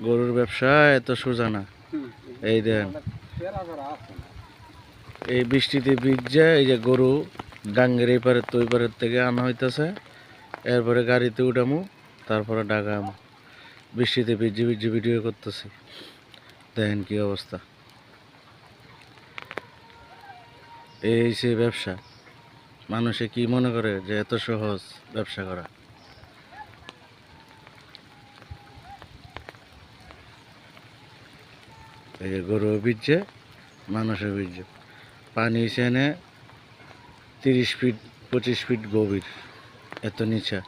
গরুর ব্যবসা এত সোজা না। এই দেখেন, এই বৃষ্টিতে ভিজছে, এই যে গরু ডাঙ্গের এই পারের তো ওই পারের থেকে আনা হইতেছে, এরপরে গাড়িতে উঠামু, তারপরে ডাকামু। বৃষ্টিতে ভিজে ভিজে ভিডিও করতেছি, দেখেন কি অবস্থা। এই সে ব্যবসা। মানুষে কি মনে করে যে এত সহজ ব্যবসা করা? এই যে গরু ভিজছে, মানুষও ভিজছে। পানি সেনে 30 ফিট 25 ফিট গভীর, এত নিচা।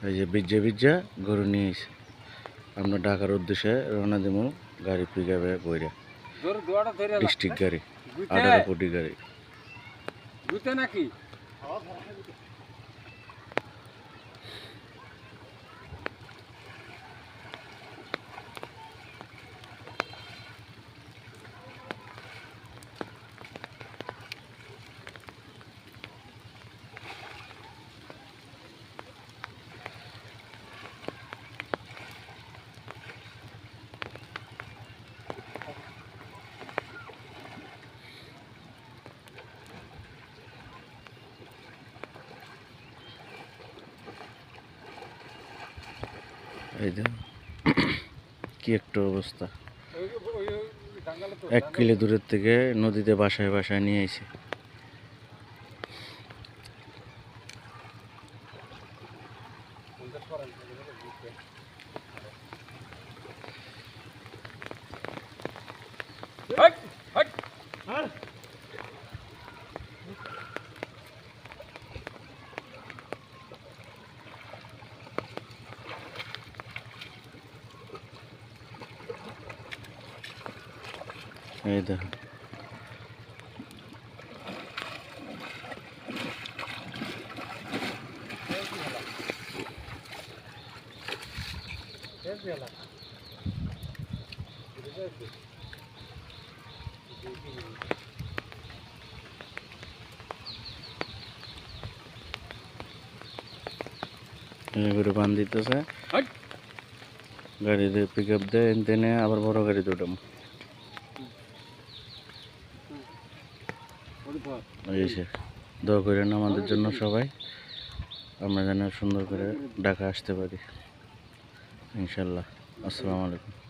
এই যে ভিজে ভিজা গরু নিয়ে এসে আমরা ঢাকার উদ্দেশ্যে রওনা দেবো। গাড়ি পিক আপে বইরা, ডিস্ট্রিক্ট গাড়ি, 18 কোটি গাড়ি। নাকি এই যে কি একটা অবস্থা। 1 কিলো দূরের থেকে নদীতে বাসায় বাসায় নিয়ে এসে। এই দেখো, করে বান দিতেছে, গাড়িতে পিক আপ দেয়, এনে আবার বড় গাড়িতে উঠাম। দোয়া করেন আমাদের জন্য সবাই, আমরা যেন সুন্দর করে ঢাকা আসতে পারি ইনশাল্লাহ। আসসালামু আলাইকুম।